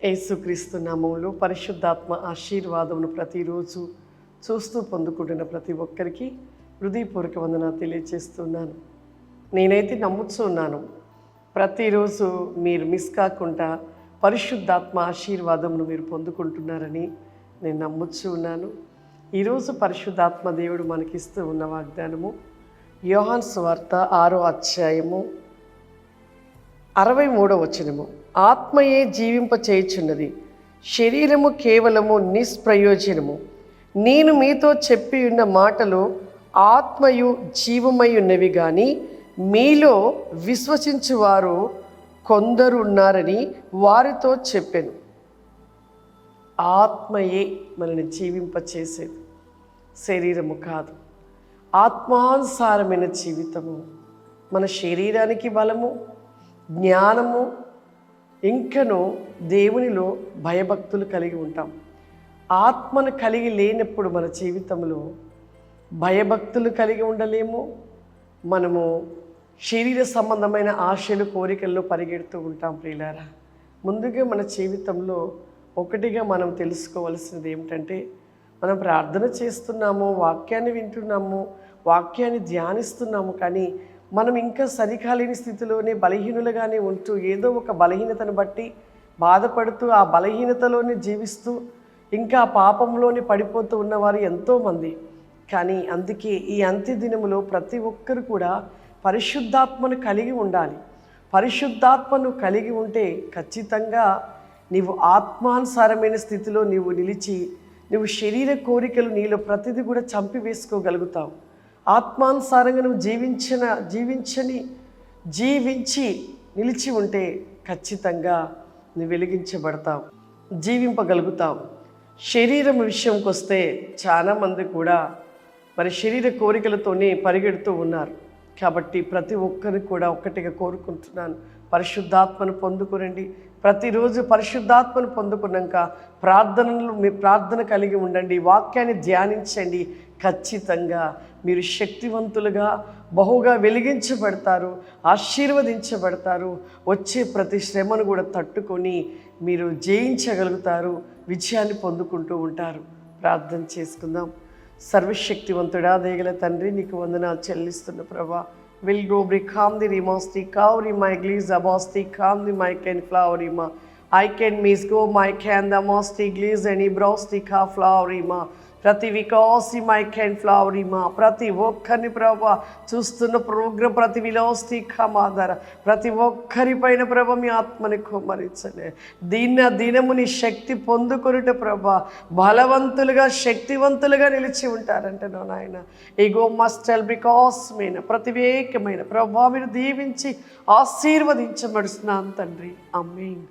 యేసుక్రీస్తు నామములో పరిశుద్ధాత్మ ఆశీర్వాదమును ప్రతిరోజు చూస్తూ పొందుకుంటున్న ప్రతి ఒక్కరికి హృదయపూర్వక వందనాలు తెలియజేస్తున్నాను. నేనైతే నమ్ముతున్నాను, ప్రతిరోజు మీరు మిస్ కాకుండా పరిశుద్ధాత్మ ఆశీర్వాదమును మీరు పొందుకుంటున్నారని నేను నమ్ముతున్నాను. ఈరోజు పరిశుద్ధాత్మ దేవుడు మనకిస్తూ ఉన్న వాగ్దానము యోహాను సువార్త 6వ అధ్యాయము 63వ వచనము. ఆత్మయే జీవింపచేయుచున్నది, శరీరము కేవలము నిష్ప్రయోజనము. నేను మీతో చెప్పి ఉన్న మాటలు ఆత్మయు జీవమై ఉన్నవి, కానీ మీలో విశ్వసించువారు కొందరు ఉన్నారని వారితో చెప్పాను. ఆత్మయే మనల్ని జీవింపచేసేది, శరీరము కాదు. ఆత్మానుసారమైన జీవితము మన శరీరానికి బలము, జ్ఞానము, ఇంకను దేవునిలో భయభక్తులు కలిగి ఉంటాం. ఆత్మను కలిగి లేనప్పుడు మన జీవితంలో భయభక్తులు కలిగి ఉండలేము. మనము శరీర సంబంధమైన ఆశలు, కోరికల్లో పరిగెడుతూ ఉంటాం. ప్రియులారా, ముందుగా మన జీవితంలో ఒకటిగా మనం తెలుసుకోవాల్సింది ఏమిటంటే, మనం ప్రార్థన చేస్తున్నాము, వాక్యాన్ని వింటున్నాము, వాక్యాన్ని ధ్యానిస్తున్నాము, కానీ మనం ఇంకా సరికాలేని స్థితిలోనే బలహీనులుగానే ఉంటూ ఏదో ఒక బలహీనతను బట్టి బాధపడుతూ ఆ బలహీనతలోనే జీవిస్తూ ఇంకా పాపంలోనే పడిపోతూ ఉన్నవారు ఎంతోమంది. కానీ అందుకే ఈ అంత్య దినములో ప్రతి ఒక్కరు కూడా పరిశుద్ధాత్మను కలిగి ఉండాలి. పరిశుద్ధాత్మను కలిగి ఉంటే ఖచ్చితంగా నీవు ఆత్మానుసారమైన స్థితిలో నీవు నిలిచి, నువ్వు శరీర కోరికలు నీలో ప్రతిదీ కూడా చంపివేసుకోగలుగుతావు. ఆత్మానుసారంగా నువ్వు జీవించి నిలిచి ఉంటే ఖచ్చితంగా నువ్వు వెలిగించబడతావు, జీవింపగలుగుతావు. శరీరం విషయంకి వస్తే చాలామంది కూడా మరి శరీర కోరికలతోనే పరిగెడుతూ ఉన్నారు. కాబట్టి ప్రతి ఒక్కరు కూడా ఒక్కటిగా కోరుకుంటున్నాను, పరిశుద్ధాత్మను పొందుకునండి. ప్రతిరోజు పరిశుద్ధాత్మను పొందుకున్నాక ప్రార్థనలు మీ ప్రార్థన కలిగి ఉండండి, వాక్యాన్ని ధ్యానించండి. ఖచ్చితంగా మీరు శక్తివంతులుగా బహుగా వెలిగించబడతారు, ఆశీర్వదించబడతారు. వచ్చే ప్రతి శ్రమను కూడా తట్టుకొని మీరు జయించగలుగుతారు, విజయాన్ని పొందుకుంటూ ఉంటారు. ప్రార్థన చేసుకుందాం. సర్వశక్తివంతుడా, దయగల తండ్రి, నీకు వందనాలు చెల్లిస్తున్న ప్రభా. Will go become the rimosti kauri my glis abosti come the my can flowerima I can miss go my can the mosti glis and ibrosti ka flowerima ప్రతి వికాసి మై కెన్ ఫ్లవరిమా. ప్రతి ఒక్కరిని ప్రభా చూస్తున్న ప్రోగ్రాం ప్రతి విలోస్తి ఖమాధర ప్రతి ఒక్కరిపైన ప్రభ మీ ఆత్మని కుమ్మరించలే. దినము నీ శక్తి పొందుకొనుట ప్రభా బలవంతులుగా శక్తివంతులుగా నిలిచి ఉంటారంటే నాయన. ఈగో మస్టల్ బికాస్ మీద ప్రతివేకమైన ప్రభా మీరు దీవించి ఆశీర్వదించబడుతున్నాను తండ్రి. ఆమేన్.